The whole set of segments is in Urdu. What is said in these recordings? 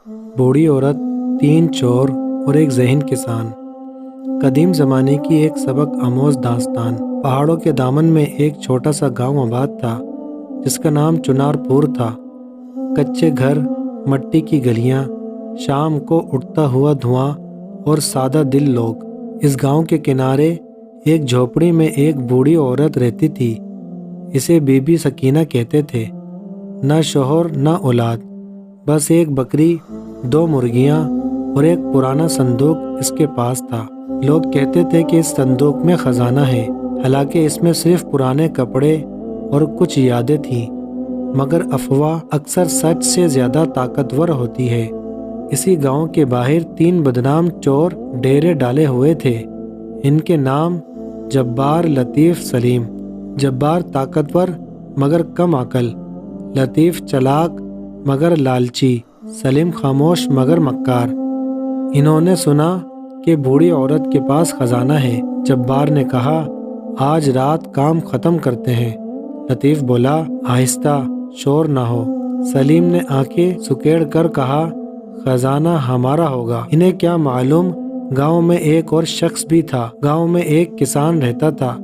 بوڑھی عورت، 3 چور اور ایک ذہین کسان۔ قدیم زمانے کی ایک سبق آموز داستان۔ پہاڑوں کے دامن میں ایک چھوٹا سا گاؤں آباد تھا جس کا نام چنار پور تھا۔ کچے گھر، مٹی کی گلیاں، شام کو اٹھتا ہوا دھواں اور سادہ دل لوگ۔ اس گاؤں کے کنارے ایک جھوپڑی میں ایک بوڑھی عورت رہتی تھی۔ اسے بی بی سکینہ کہتے تھے۔ نہ شوہر نہ اولاد، بس ایک بکری، 2 مرغیاں اور ایک پرانا صندوق اس کے پاس تھا۔ لوگ کہتے تھے کہ اس صندوق میں خزانہ ہے، حالانکہ اس میں صرف پرانے کپڑے اور کچھ یادیں تھیں، مگر افواہ اکثر سچ سے زیادہ طاقتور ہوتی ہے۔ اسی گاؤں کے باہر 3 بدنام چور ڈیرے ڈالے ہوئے تھے۔ ان کے نام جبار، لطیف، سلیم۔ جبار طاقتور مگر کم عقل، لطیف چلاک مگر لالچی، سلیم خاموش مگر مکار۔ انہوں نے سنا کہ بوڑھی عورت کے پاس خزانہ ہے۔ جبار نے کہا، آج رات کام ختم کرتے ہیں۔ لطیف بولا، آہستہ، شور نہ ہو۔ سلیم نے آنکھیں سکیڑ کر کہا، خزانہ ہمارا ہوگا۔ انہیں کیا معلوم، گاؤں میں ایک اور شخص بھی تھا۔ گاؤں میں ایک کسان رہتا تھا،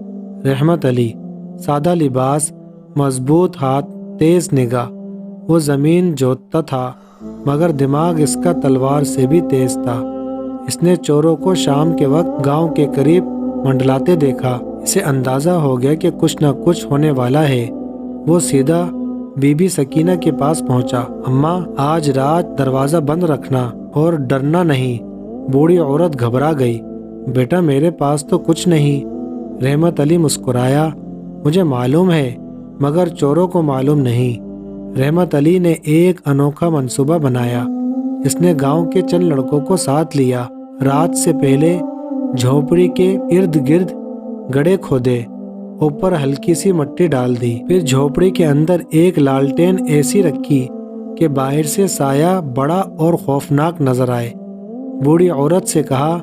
رحمت علی۔ سادہ لباس، مضبوط ہاتھ، تیز نگاہ۔ وہ زمین جوتتا تھا مگر دماغ اس کا تلوار سے بھی تیز تھا۔ اس نے چوروں کو شام کے وقت گاؤں کے قریب منڈلاتے دیکھا۔ اسے اندازہ ہو گیا کہ کچھ نہ کچھ ہونے والا ہے۔ وہ سیدھا بی بی سکینہ کے پاس پہنچا۔ اماں، آج رات دروازہ بند رکھنا اور ڈرنا نہیں۔ بوڑھی عورت گھبرا گئی۔ بیٹا، میرے پاس تو کچھ نہیں۔ رحمت علی مسکرایا، مجھے معلوم ہے مگر چوروں کو معلوم نہیں۔ رحمت علی نے ایک انوکھا منصوبہ بنایا۔ اس نے گاؤں کے چند لڑکوں کو ساتھ لیا۔ رات سے پہلے جھونپڑی کے ارد گرد گڑھے کھودے، اوپر ہلکی سی مٹی ڈال دی۔ پھر جھونپڑی کے اندر ایک لالٹین ایسی رکھی کہ باہر سے سایہ بڑا اور خوفناک نظر آئے۔ بوڑھی عورت سے کہا،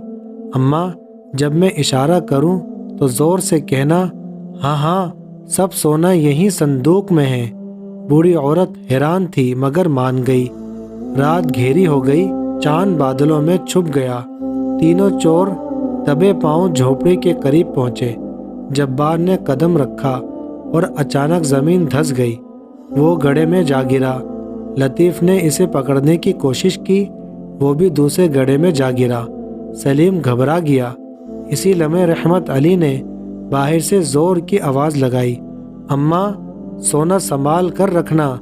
اماں، جب میں اشارہ کروں تو زور سے کہنا، ہاں ہاں، سب سونا یہیں صندوق میں ہے۔ بوڑھی عورت حیران تھی مگر مان گئی۔ رات گہری ہو گئی، چاند بادلوں میں چھپ گیا۔ تینوں چور دبے پاؤں جھونپڑی کے قریب پہنچے۔ جبار نے قدم رکھا اور اچانک زمین دھس گئی۔ وہ گڑھے میں جا گرا۔ لطیف نے اسے پکڑنے کی کوشش کی، وہ بھی دوسرے گڑھے میں جا گرا۔ سلیم گھبرا گیا۔ اسی لمحے رحمت علی نے باہر سے زور کی آواز لگائی، اماں، سونا سنبھال کر رکھنا۔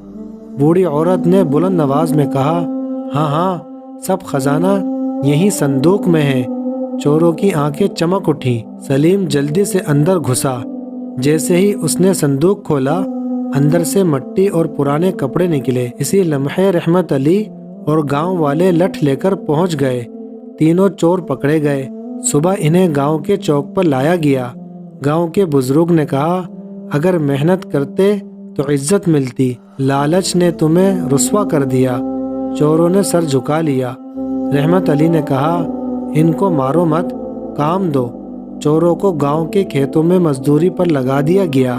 بوڑھی عورت نے بلند آواز میں کہا، ہاں ہاں، سب خزانہ یہیں صندوق میں ہے۔ چوروں کی آنکھیں چمک اٹھیں۔ سلیم جلدی سے اندر گھسا۔ جیسے ہی اس نے صندوق کھولا، اندر سے مٹی اور پرانے کپڑے نکلے۔ اسی لمحے رحمت علی اور گاؤں والے لٹھ لے کر پہنچ گئے۔ تینوں چور پکڑے گئے۔ صبح انہیں گاؤں کے چوک پر لایا گیا۔ گاؤں کے بزرگ نے کہا، اگر محنت کرتے تو عزت ملتی، لالچ نے تمہیں رسوا کر دیا۔ چوروں نے سر جھکا لیا۔ رحمت علی نے کہا، ان کو مارو مت، کام دو۔ چوروں کو گاؤں کے کھیتوں میں مزدوری پر لگا دیا گیا۔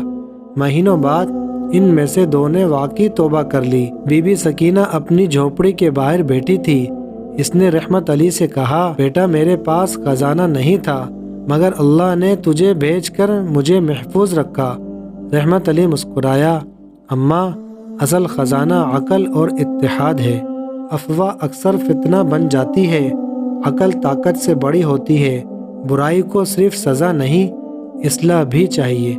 مہینوں بعد ان میں سے 2 نے واقعی توبہ کر لی۔ بی بی سکینہ اپنی جھونپڑی کے باہر بیٹھی تھی۔ اس نے رحمت علی سے کہا، بیٹا، میرے پاس خزانہ نہیں تھا مگر اللہ نے تجھے بھیج کر مجھے محفوظ رکھا۔ رحمت علی مسکرایا، اماں، اصل خزانہ عقل اور اتحاد ہے۔ افواہ اکثر فتنہ بن جاتی ہے، عقل طاقت سے بڑی ہوتی ہے۔ برائی کو صرف سزا نہیں، اصلاح بھی چاہیے۔